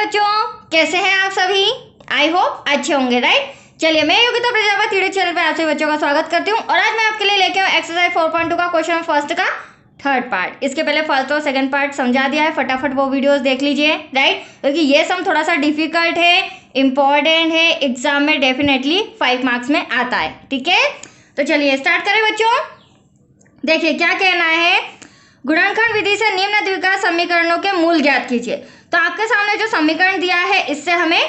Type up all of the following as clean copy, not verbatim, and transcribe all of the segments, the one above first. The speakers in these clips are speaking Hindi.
बच्चों, कैसे हैं आप सभी? आई होप अच्छे होंगे, राइट। चलिए, मैं योगिता प्रजापति यूट्यूब चैनल पर आप सभी बच्चों का स्वागत करती हूँ और आज मैं आपके लिए लेके आऊँ एक्सरसाइज 4.2 का क्वेश्चन फर्स्ट का थर्ड पार्ट। इसके पहले फर्स्ट और सेकंड पार्ट समझा दिया है, फटाफट वो वीडियोस देख लीजिए, राइट, क्योंकि ये सम थोड़ा सा डिफिकल्ट है, इंपॉर्टेंट है, एग्जाम में डेफिनेटली 5 मार्क्स में आता है। ठीक है, तो चलिए स्टार्ट करें बच्चों। देखिए क्या कहना है, गुणनखंड विधि से निम्न द्विघात समीकरणों के मूल ज्ञात कीजिए। तो आपके सामने जो समीकरण दिया है इससे हमें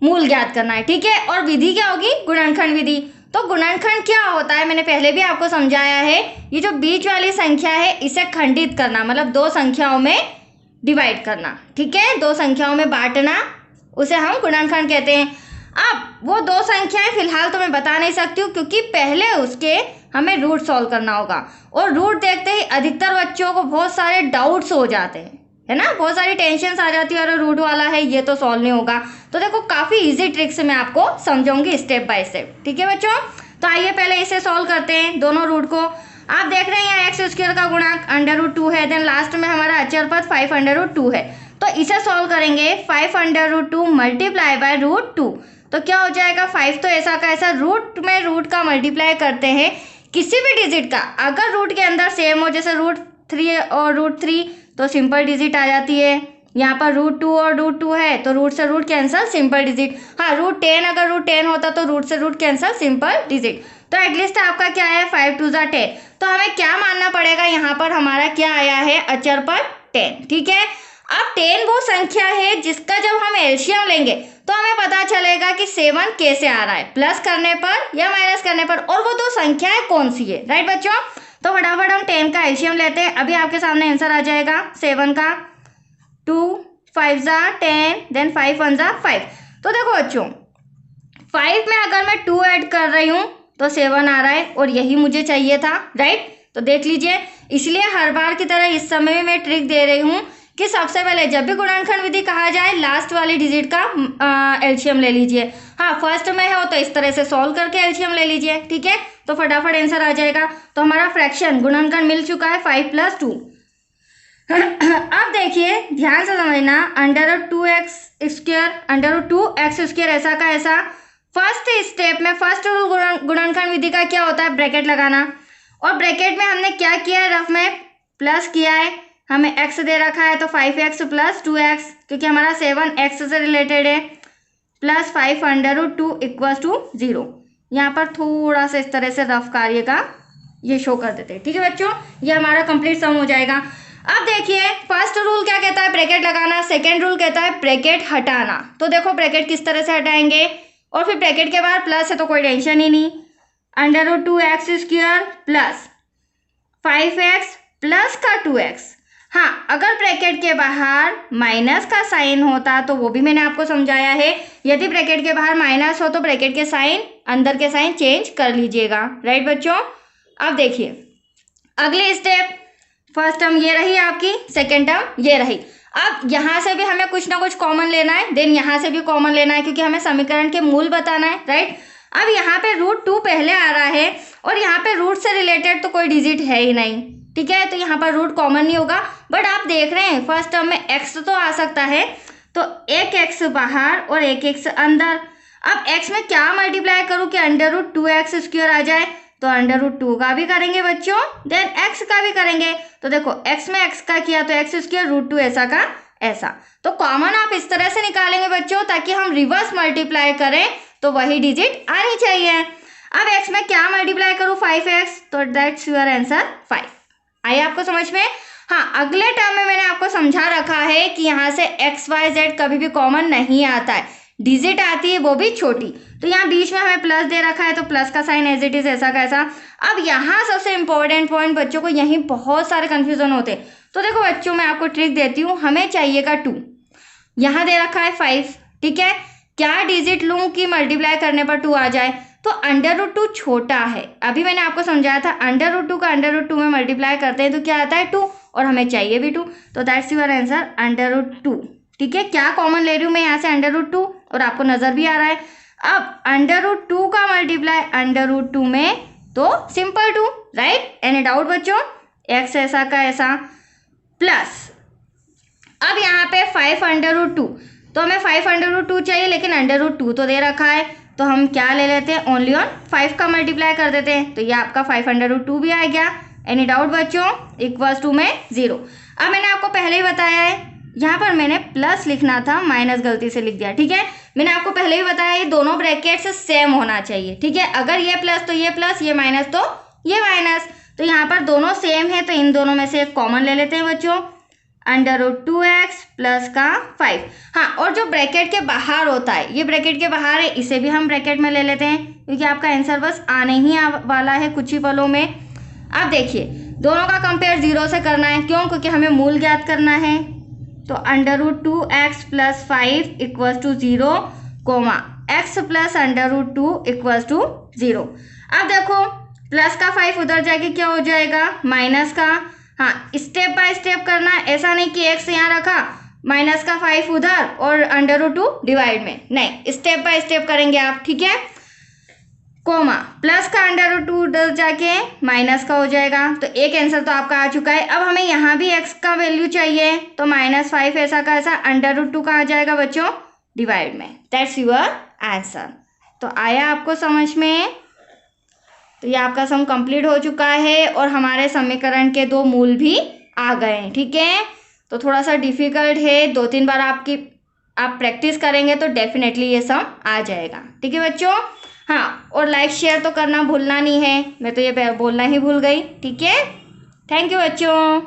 मूल ज्ञात करना है, ठीक है। और विधि क्या होगी? गुणनखंड विधि। तो गुणनखंड क्या होता है, मैंने पहले भी आपको समझाया है। ये जो बीच वाली संख्या है इसे खंडित करना, मतलब दो संख्याओं में डिवाइड करना, ठीक है, दो संख्याओं में बांटना, उसे हम गुणनखंड कहते हैं। अब वो दो संख्याएं फिलहाल तो मैं बता नहीं सकती हूँ, क्योंकि पहले उसके हमें रूट सॉल्व करना होगा और रूट देखते ही अधिकतर बच्चों को बहुत सारे डाउट्स हो जाते हैं, है ना, बहुत सारी टेंशन आ जाती है, अरे रूट वाला है ये तो सॉल्व नहीं होगा। तो देखो काफी इजी ट्रिक से मैं आपको समझाऊंगी स्टेप बाय स्टेप, ठीक है बच्चों। तो आइए पहले इसे सॉल्व करते हैं, दोनों रूट को। आप देख रहे हैं यहाँ एक्स स्क्वायर का गुणांक √2 है, देन लास्ट में हमारा अचर पद 5√2 है। तो इसे सॉल्व करेंगे 5√2 मल्टीप्लाई बाय √2। तो क्या हो जाएगा, 5 तो ऐसा का ऐसा, रूट में रूट का मल्टीप्लाई करते हैं किसी भी डिजिट का, अगर रूट के अंदर सेम हो, जैसे √3 और √3 तो सिंपल डिजिट आ जाती है। यहाँ पर √2 और √2 है तो रूट से रूट कैंसल, सिंपल डिजिट। हाँ, √10 अगर √10 होता तो रूट से रूट कैंसल, सिंपल डिजिट। तो एटलीस्ट आपका क्या है, 5 2 जा 10। तो हमें क्या मानना पड़ेगा, यहाँ पर हमारा क्या आया है, अचर पर 10, ठीक है। अब 10 वो संख्या है जिसका जब हम एलसीएम लेंगे तो हमें पता चलेगा कि 7 कैसे आ रहा है, प्लस करने पर या माइनस करने पर, और वो दो संख्याएं कौन सी है, राइट बच्चों। तो फटाफट हम 10 का एलसीएम लेते हैं। अभी आपके सामने आंसर आ जाएगा 7 का, 2 5 जा 10, देन 5 1 जा 5। तो देखो बच्चों, 5 में अगर मैं 2 ऐड कर रही हूँ तो 7 आ रहा है और यही मुझे चाहिए था, राइट। तो देख लीजिए, इसलिए हर बार की तरह इस समय भी मैं ट्रिक दे रही हूँ कि सबसे पहले जब भी गुणनखंड विधि कहा जाए लास्ट वाली डिजिट का एलसीएम ले लीजिए। हाँ, फर्स्ट में हो तो इस तरह से सॉल्व करके एलसीएम ले लीजिए, ठीक है। तो फटाफट आंसर आ जाएगा। तो हमारा फ्रैक्शन गुणनखंड मिल चुका है 5 + 2। अब देखिए ध्यान से समझना, √2x², √2x² ऐसा का ऐसा। फर्स्ट स्टेप में फर्स्ट रूल गुणनखंड विधि का क्या होता है, ब्रैकेट लगाना। और ब्रैकेट में हमने क्या किया है, रफ में प्लस किया है, हमें x दे रखा है तो 5x + 2x, क्योंकि हमारा 7x से रिलेटेड है, प्लस 5√2 = 0। यहाँ पर थोड़ा सा इस तरह से रफ कार्य का ये शो कर देते हैं, ठीक है बच्चों। ये हमारा कंप्लीट सम हो जाएगा। अब देखिए फर्स्ट रूल क्या कहता है, ब्रैकेट लगाना। सेकेंड रूल कहता है ब्रैकेट हटाना। तो देखो ब्रैकेट किस तरह से हटाएंगे, और फिर ब्रैकेट के बाद प्लस है तो कोई टेंशन ही नहीं, √2x² प्लस 5x प्लस का 2x। हाँ, अगर ब्रैकेट के बाहर माइनस का साइन होता तो वो भी मैंने आपको समझाया है, यदि ब्रैकेट के बाहर माइनस हो तो ब्रैकेट के साइन, अंदर के साइन चेंज कर लीजिएगा, राइट बच्चों। अब देखिए अगले स्टेप, फर्स्ट टर्म ये रही आपकी, सेकेंड टर्म ये रही। अब यहाँ से भी हमें कुछ ना कुछ कॉमन लेना है, देन यहाँ से भी कॉमन लेना है, क्योंकि हमें समीकरण के मूल बताना है, राइट। अब यहाँ पे √2 पहले आ रहा है और यहाँ पे रूट से रिलेटेड तो कोई डिजिट है ही नहीं, ठीक है, तो यहाँ पर रूट कॉमन नहीं होगा। बट आप देख रहे हैं फर्स्ट टर्म में x तो आ सकता है, तो एक x बाहर और एक x अंदर। अब x में क्या मल्टीप्लाई करूँ कि √2x² आ जाए, तो √2 का भी करेंगे बच्चों, देन x का भी करेंगे। तो देखो x में x का किया तो x² √2 ऐसा का ऐसा। तो कॉमन आप इस तरह से निकालेंगे बच्चों, ताकि हम रिवर्स मल्टीप्लाई करें तो वही डिजिट आनी चाहिए। अब x में क्या मल्टीप्लाई करूँ, 5x, तो दैट्स योर आंसर 5। आइए आपको समझ में। हाँ, अगले टर्म में मैंने आपको समझा रखा है कि यहाँ से x y z कभी भी कॉमन नहीं आता है, डिजिट आती है वो भी छोटी। तो यहाँ बीच में हमें प्लस दे रखा है तो प्लस का साइन एज इट इज ऐसा कैसा। अब यहाँ सबसे इंपॉर्टेंट पॉइंट बच्चों को, यहीं बहुत सारे कंफ्यूजन होते हैं। तो देखो बच्चों, मैं आपको ट्रिक देती हूँ, हमें चाहिएगा 2, यहाँ दे रखा है 5, ठीक है। क्या डिजिट लूँ कि मल्टीप्लाई करने पर 2 आ जाए, तो √2 छोटा है। अभी मैंने आपको समझाया था √2 का √2 में मल्टीप्लाई करते हैं तो क्या आता है 2, और हमें चाहिए भी 2, तो दैट्स योर आंसर √2, ठीक है। क्या कॉमन ले रही हूँ मैं यहाँ से, √2, और आपको नजर भी आ रहा है। अब √2 का मल्टीप्लाई √2 में तो सिंपल 2, राइट। एनी डाउट बच्चों, x ऐसा का ऐसा प्लस, अब यहाँ पे 5√2, तो हमें 5√2 चाहिए, लेकिन √2 तो दे रखा है, तो हम क्या ले लेते हैं, ओनली ऑन 5 का मल्टीप्लाई कर देते हैं, तो ये आपका 5√2 भी आ गया। एनी डाउट बच्चों? इक्वल्स टू में 0। अब मैंने आपको पहले ही बताया है, यहाँ पर मैंने प्लस लिखना था, माइनस गलती से लिख दिया, ठीक है। मैंने आपको पहले ही बताया ये दोनों ब्रैकेट्स सेम होना चाहिए, ठीक है। अगर ये प्लस तो ये प्लस, ये माइनस तो ये माइनस, तो यहाँ पर दोनों सेम है, तो इन दोनों में से एक कॉमन ले लेते हैं बच्चों, √2x प्लस का 5। हाँ, और जो ब्रैकेट के बाहर होता है, ये ब्रैकेट के बाहर है, इसे भी हम ब्रैकेट में ले लेते हैं, क्योंकि आपका आंसर बस आने ही वाला है कुछ ही पलों में। अब देखिए, दोनों का कंपेयर 0 से करना है, क्यों? क्योंकि हमें मूल ज्ञात करना है। तो √2x plus 5 equals to 0, comma x plus √2 equals to 0। अब देखो, प्लस का 5 उधर जाके क्या हो जाएगा, माइनस का। हाँ, स्टेप बाय स्टेप करना है, ऐसा नहीं कि x यहाँ रखा, माइनस का 5 उधर और √2 डिवाइड में, नहीं, स्टेप बाय स्टेप करेंगे आप, ठीक है। कोमा प्लस का √2 उधर जाके माइनस का हो जाएगा, तो एक आंसर तो आपका आ चुका है। अब हमें यहाँ भी x का वैल्यू चाहिए, तो -5 ऐसा का ऐसा √2 का आ जाएगा बच्चों डिवाइड में। That's your answer. तो आया आपको समझ में? तो ये आपका सम कंप्लीट हो चुका है और हमारे समीकरण के 2 मूल भी आ गए हैं, ठीक है। तो थोड़ा सा डिफिकल्ट है, 2-3 बार आप प्रैक्टिस करेंगे तो डेफिनेटली ये सम आ जाएगा, ठीक है बच्चों। हाँ, और लाइक शेयर तो करना भूलना नहीं है, मैं तो ये बोलना ही भूल गई, ठीक है। थैंक यू बच्चों।